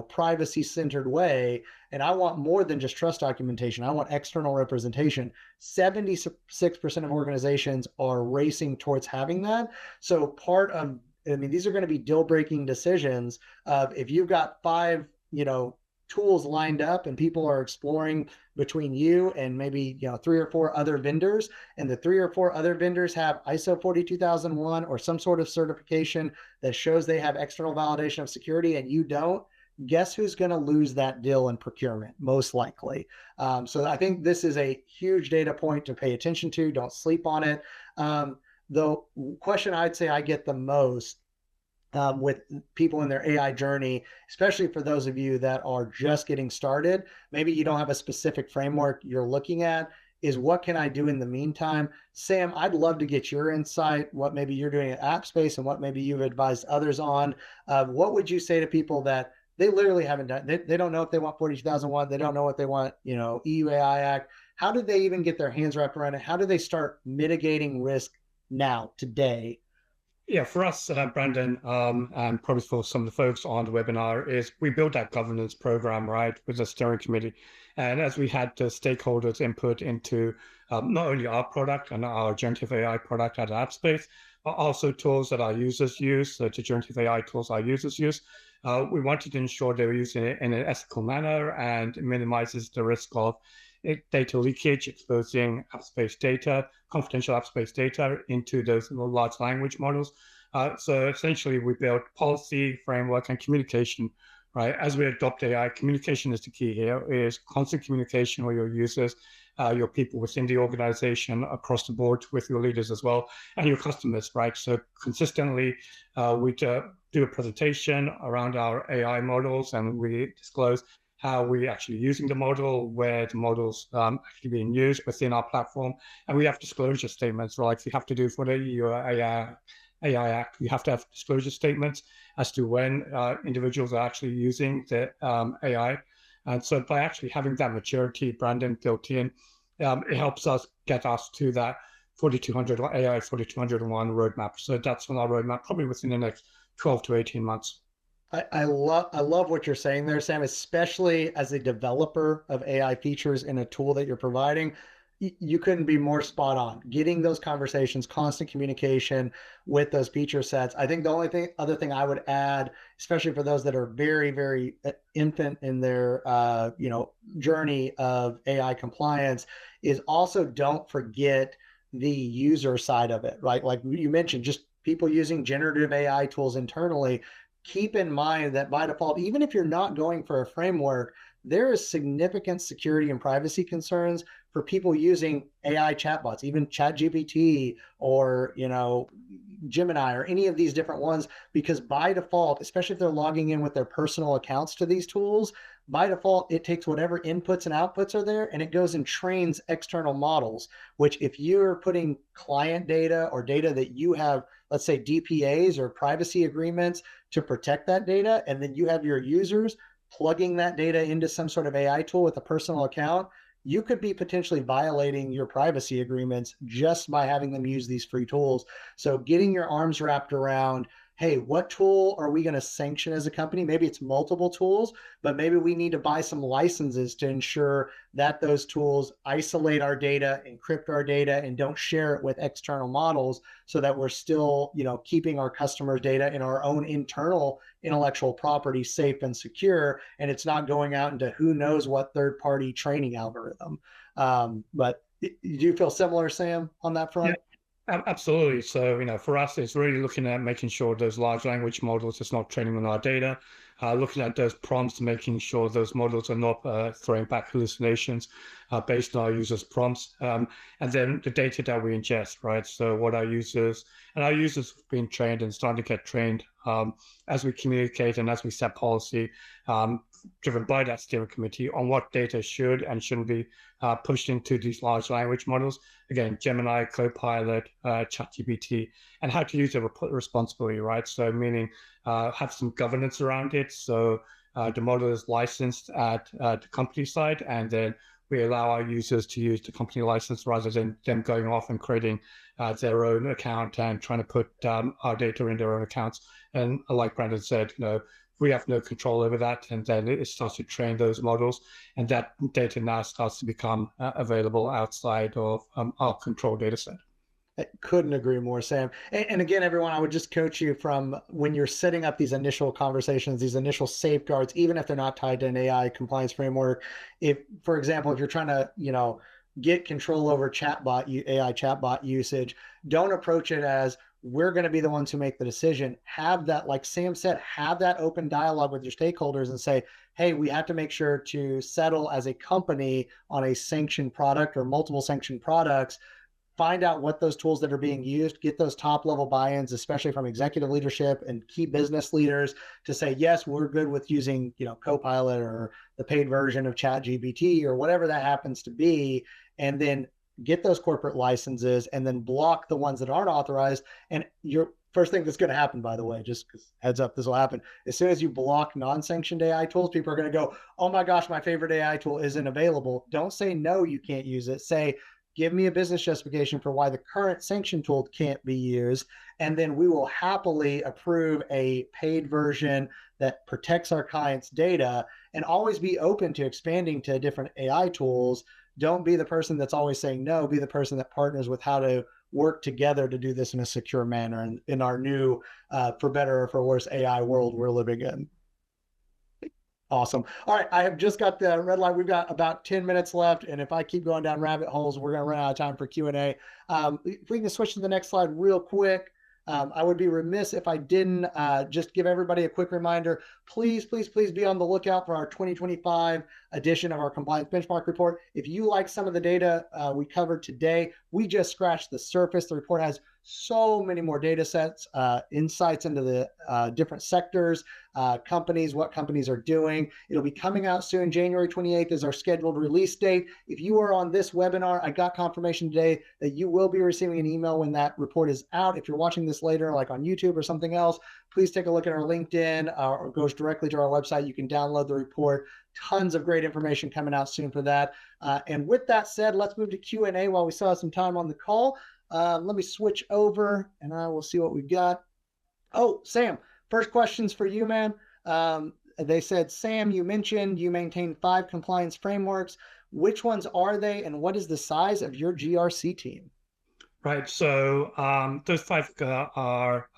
privacy-centered way? And I want more than just trust documentation. I want external representation. 76% of organizations are racing towards having that. So these are going to be deal-breaking decisions of, if you've got 5, tools lined up and people are exploring between you and maybe 3 or 4 other vendors, and the 3 or 4 other vendors have ISO 42001 or some sort of certification that shows they have external validation of security, and you don't, guess who's going to lose that deal in procurement? Most likely. So I think this is a huge data point to pay attention to. Don't sleep on it. The question I'd say I get the most with people in their AI journey, especially for those of you that are just getting started, maybe you don't have a specific framework you're looking at, is what can I do in the meantime? Sam, I'd love to get your insight, what maybe you're doing at Appspace and what maybe you've advised others on. What would you say to people that they literally haven't done? They don't know if they want 42001. They don't know what they want, EU AI Act. How do they even get their hands wrapped around it? How do they start mitigating risk now, today? Yeah, for us, Brandon, and probably for some of the folks on the webinar, is we built that governance program, right, with the steering committee. And as we had the stakeholders input into not only our product and our generative AI product at Appspace, but also tools that our users use, the generative AI tools our users use, we wanted to ensure they were using it in an ethical manner and minimizes the risk of data leakage, exposing Appspace data, confidential Appspace data into those large language models. So essentially, we built policy, framework, and communication, right? As we adopt AI, communication is the key here, is constant communication with your users, your people within the organization, across the board with your leaders as well, and your customers, right? So consistently, we do a presentation around our AI models, and we disclose how we're actually using the model, where the model's actually being used within our platform. And we have disclosure statements, like we have to do for the EU AI Act. We have to have disclosure statements as to when individuals are actually using the AI. And so by actually having that maturity, Brandon, built in, it helps us get us to that 4200 or AI 4201 roadmap. So that's on our roadmap, probably within the next 12 to 18 months. I love what you're saying there, Sam, especially as a developer of AI features in a tool that you're providing. You couldn't be more spot on. Getting those conversations, constant communication with those feature sets. I think the only other thing I would add, especially for those that are very, very infant in their journey of AI compliance, is also don't forget the user side of it, right? Like you mentioned, just people using generative AI tools internally. Keep in mind that by default, even if you're not going for a framework, there is significant security and privacy concerns for people using AI chatbots, even ChatGPT or Gemini or any of these different ones, because by default, especially if they're logging in with their personal accounts to these tools, by default, it takes whatever inputs and outputs are there and it goes and trains external models, which if you're putting client data or data that you have, let's say DPAs or privacy agreements to protect that data, and then you have your users plugging that data into some sort of AI tool with a personal account, you could be potentially violating your privacy agreements just by having them use these free tools. So getting your arms wrapped around, hey, what tool are we going to sanction as a company? Maybe it's multiple tools, but maybe we need to buy some licenses to ensure that those tools isolate our data, encrypt our data, and don't share it with external models so that we're still, keeping our customers' data in our own internal intellectual property safe and secure, and it's not going out into who knows what third-party training algorithm. But do you feel similar, Sam, on that front? Absolutely. So, for us, it's really looking at making sure those large language models is not training on our data, looking at those prompts, making sure those models are not throwing back hallucinations based on our users' prompts, and then the data that we ingest, right? So what our users have been trained and starting to get trained as we communicate and as we set policy, driven by that steering committee on what data should and shouldn't be pushed into these large language models. Again, Gemini, Copilot, ChatGPT, and how to use it responsibly, right? So meaning have some governance around it. So the model is licensed at the company side, and then we allow our users to use the company license rather than them going off and creating their own account and trying to put our data in their own accounts. And like Brandon said, we have no control over that, and then it starts to train those models, and that data now starts to become available outside of our control data set. I couldn't agree more, Sam. And again, everyone, I would just coach you from when you're setting up these initial conversations, these initial safeguards, even if they're not tied to an AI compliance framework. If, for example, if you're trying to, get control over AI chatbot usage, don't approach it as we're going to be the ones who make the decision. Have that, like Sam said, have that open dialogue with your stakeholders and say, hey, we have to make sure to settle as a company on a sanctioned product or multiple sanctioned products. Find out what those tools that are being used, get those top level buy-ins, especially from executive leadership and key business leaders, to say, yes, we're good with using, Copilot or the paid version of ChatGPT or whatever that happens to be, and then get those corporate licenses and then block the ones that aren't authorized. And your first thing that's going to happen, by the way, just because heads up, this will happen. As soon as you block non-sanctioned AI tools, people are going to go, oh my gosh, my favorite AI tool isn't available. Don't say no, you can't use it. Say, give me a business justification for why the current sanction tool can't be used, and then we will happily approve a paid version that protects our clients' data, and always be open to expanding to different AI tools. Don't be the person that's always saying no, be the person that partners with how to work together to do this in a secure manner in our new, for better or for worse, AI world we're living in. Awesome. All right. I have just got the red light. We've got about 10 minutes left. And if I keep going down rabbit holes, we're going to run out of time for Q&A. If we can switch to the next slide real quick. I would be remiss if I didn't just give everybody a quick reminder. Please, please, please be on the lookout for our 2025 edition of our Compliance Benchmark Report. If you like some of the data we covered today, we just scratched the surface. The report has so many more data sets, insights into the different sectors, companies, what companies are doing. It'll be coming out soon. January 28th is our scheduled release date. If you are on this webinar, I got confirmation today that you will be receiving an email when that report is out. If you're watching this later, like on YouTube or something else, please take a look at our LinkedIn or goes directly to our website. You can download the report. Tons of great information coming out soon for that. And with that said, let's move to Q&A while we still have some time on the call. Let me switch over and I will see what we've got. Oh, Sam, first question's for you, man. They said, Sam, you mentioned you maintain 5 compliance frameworks. Which ones are they, and what is the size of your GRC team? Right. So those 5 are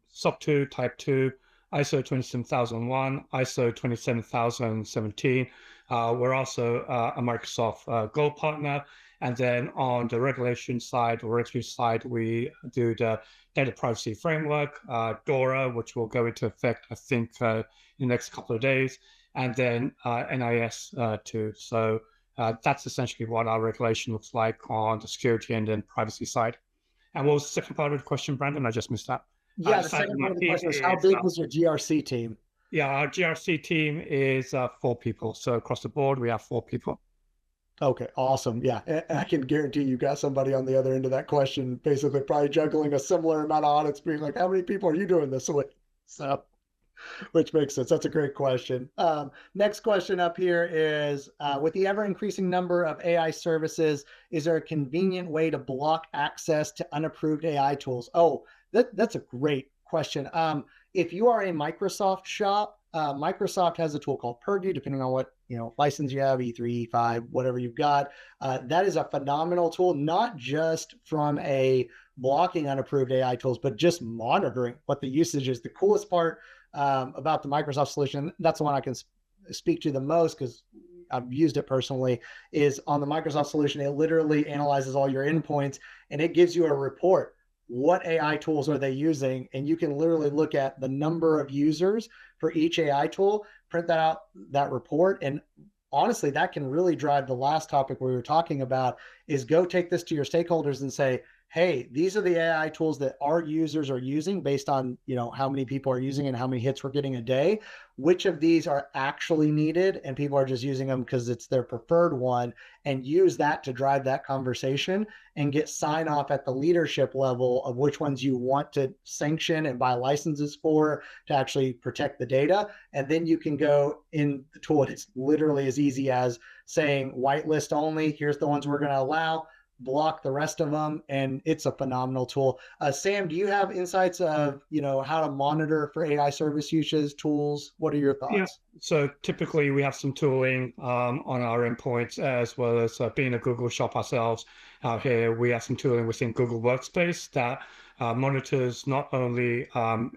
SOC 2, Type 2, ISO 27001, ISO 27017. We're also a Microsoft Gold partner. And then on the regulation side, or regulatory side, we do the data privacy framework, DORA, which will go into effect, I think, in the next couple of days, and then NIS too. So that's essentially what our regulation looks like on the security and then privacy side. And what was the second part of the question, Brandon? I just missed that. Yeah, the second part of the question is, how big was your GRC team? Yeah, our GRC team is 4 people. So across the board, we have 4 people. Okay, awesome. Yeah, I can guarantee you got somebody on the other end of that question, basically probably juggling a similar amount of audits, being like, how many people are you doing this with? So, which makes sense. That's a great question. Next question up here is, with the ever increasing number of AI services, is there a convenient way to block access to unapproved AI tools? Oh, that's a great question. If you are a Microsoft shop, Microsoft has a tool called Purview, depending on what license you have, E3, E5, whatever you've got. That is a phenomenal tool, not just from a blocking unapproved AI tools, but just monitoring what the usage is. The coolest part about the Microsoft solution, that's the one I can speak to the most because I've used it personally, is on the Microsoft solution, it literally analyzes all your endpoints and it gives you a report. What AI tools are they using? And you can literally look at the number of users for each AI tool, print that out, that report. And honestly, that can really drive the last topic we were talking about, is go take this to your stakeholders and say, hey, these are the AI tools that our users are using based on, how many people are using and how many hits we're getting a day. Which of these are actually needed and people are just using them because it's their preferred one, and use that to drive that conversation and get sign off at the leadership level of which ones you want to sanction and buy licenses for to actually protect the data. And then you can go in the tool. It's literally as easy as saying whitelist only. Here's the ones we're going to allow. Block the rest of them, and it's a phenomenal tool. Sam, do you have insights of how to monitor for AI service uses tools? What are your thoughts? Yeah. So typically we have some tooling on our endpoints, as well as being a Google shop ourselves out here. We have some tooling within Google Workspace that monitors not only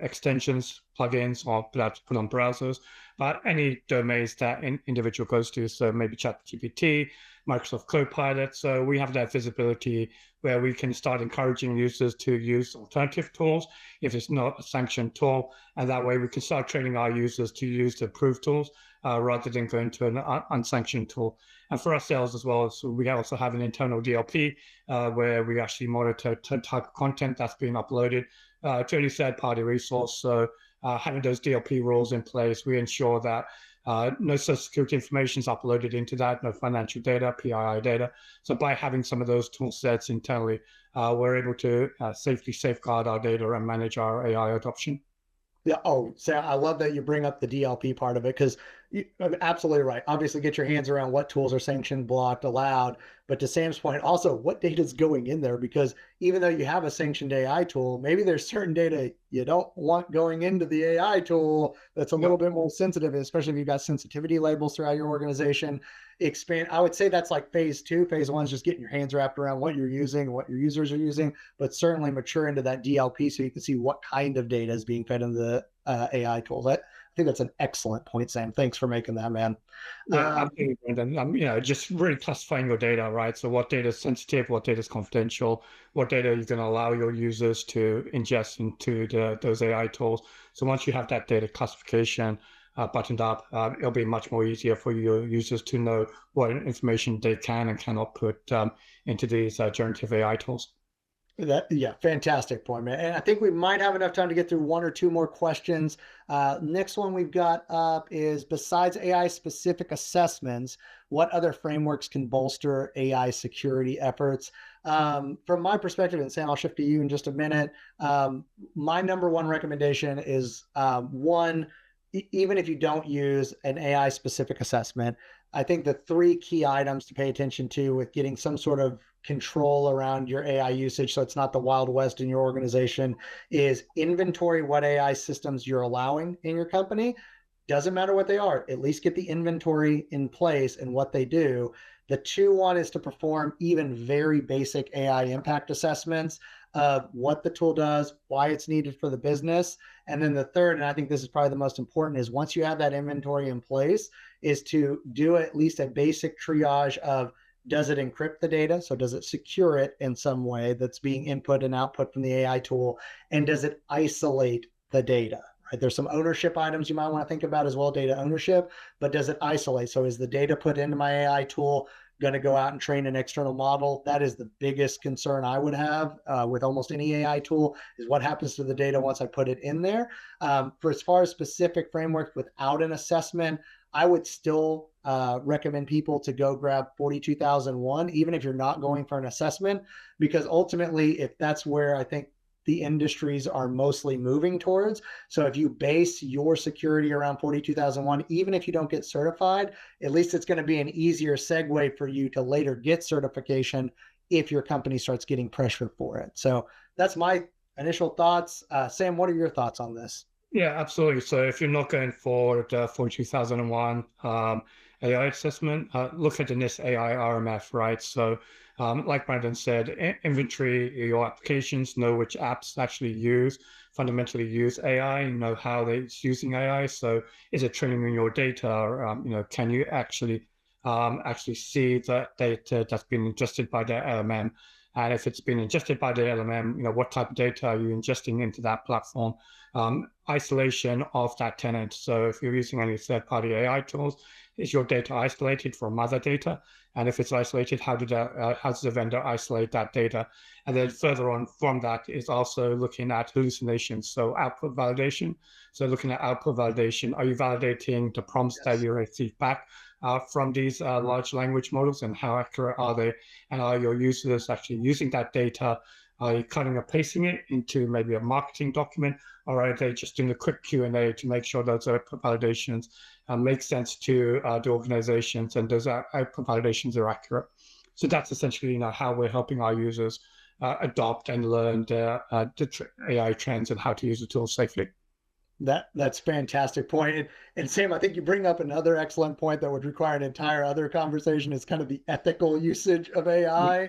extensions, plugins, or that's put on browsers, but any domains that an individual goes to. So maybe ChatGPT, Microsoft Copilot. So we have that visibility where we can start encouraging users to use alternative tools if it's not a sanctioned tool. And that way we can start training our users to use the approved tools rather than going to an unsanctioned tool. And for ourselves as well, so we also have an internal DLP where we actually monitor the type of content that's being uploaded to any third-party resource. So having those DLP rules in place, we ensure that no social security information is uploaded into that, no financial data, PII data. So by having some of those tool sets internally, we're able to safely safeguard our data and manage our AI adoption. Yeah. Oh, Sam, I love that you bring up the DLP part of it, because you're absolutely right. Obviously, get your hands around what tools are sanctioned, blocked, allowed. But to Sam's point, also what data is going in there, because even though you have a sanctioned AI tool, maybe there's certain data you don't want going into the AI tool that's a little bit more sensitive, especially if you've got sensitivity labels throughout your organization. I would say that's like phase 2. Phase 1 is just getting your hands wrapped around what you're using, what your users are using, but certainly mature into that DLP so you can see what kind of data is being fed into the AI tools. I think that's an excellent point, Sam. Thanks for making that, man. Yeah, absolutely, Brendan. Just really classifying your data, right? So what data is sensitive, what data is confidential, what data you're going to allow your users to ingest into those AI tools. So once you have that data classification buttoned up, it'll be much more easier for your users to know what information they can and cannot put into these generative AI tools. Yeah, fantastic point, man. And I think we might have enough time to get through 1 or 2 more questions. Next one we've got up is, besides AI specific assessments, what other frameworks can bolster AI security efforts? From my perspective, and Sam, I'll shift to you in just a minute. My number 1 recommendation is one, even if you don't use an AI specific assessment, I think the 3 key items to pay attention to with getting some sort of control around your AI usage so it's not the Wild West in your organization is inventory what AI systems you're allowing in your company. Doesn't matter what they are, at least get the inventory in place and what they do. The 2-1 is to perform even very basic AI impact assessments of what the tool does, why it's needed for the business. And then the third, and I think this is probably the most important, is once you have that inventory in place, is to do at least a basic triage of, does it encrypt the data? So does it secure it in some way that's being input and output from the AI tool? And does it isolate the data? Right? There's some ownership items you might want to think about as well, data ownership, but does it isolate? So is the data put into my AI tool going to go out and train an external model? That is the biggest concern I would have with almost any AI tool, is what happens to the data once I put it in there. For as far as specific frameworks without an assessment, I would still recommend people to go grab 42001, even if you're not going for an assessment, because ultimately, if that's where I think the industries are mostly moving towards. So if you base your security around 42001, even if you don't get certified, at least it's going to be an easier segue for you to later get certification if your company starts getting pressure for it. So that's my initial thoughts. Sam, what are your thoughts on this? Yeah, absolutely. So if you're not going for the 42001 AI assessment, look at the NIST AI RMF, right? So like Brandon said, inventory your applications, know which apps actually fundamentally use AI, know how they're using AI. So is it training on your data? Can you actually see that data that's been ingested by the LMM? And if it's been ingested by the LMM, what type of data are you ingesting into that platform? Isolation of that tenant. So if you're using any third-party AI tools, is your data isolated from other data? And if it's isolated, how does the vendor isolate that data? And then further on from that is also looking at hallucinations, so output validation. So looking at output validation, are you validating the prompts that you receive back from these large language models, and how accurate are they? And are your users actually using that data? Are you cutting or pasting it into maybe a marketing document, or are they just doing a quick Q&A to make sure those output validations make sense to the organizations, and those output validations are accurate? So that's essentially how we're helping our users adopt and learn the AI trends and how to use the tools safely. That's fantastic point. And Sam, I think you bring up another excellent point that would require an entire other conversation, is kind of the ethical usage of AI. And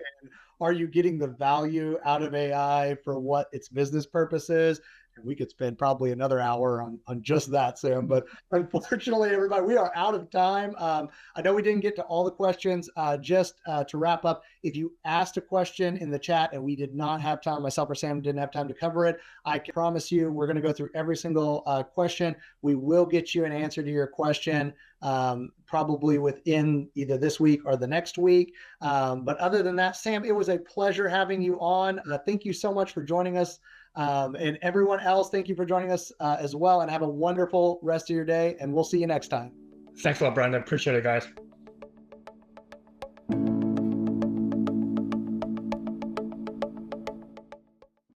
are you getting the value out of AI for what its business purpose is? And we could spend probably another hour on just that, Sam. But unfortunately, everybody, we are out of time. I know we didn't get to all the questions. Just to wrap up, if you asked a question in the chat and we did not have time, myself or Sam didn't have time to cover it, I can promise you we're going to go through every single question. We will get you an answer to your question probably within either this week or the next week. But other than that, Sam, it was a pleasure having you on. Thank you so much for joining us. And everyone else, thank you for joining us as well, and have a wonderful rest of your day, and we'll see you next time. Thanks a lot, Brandon. Appreciate it, guys.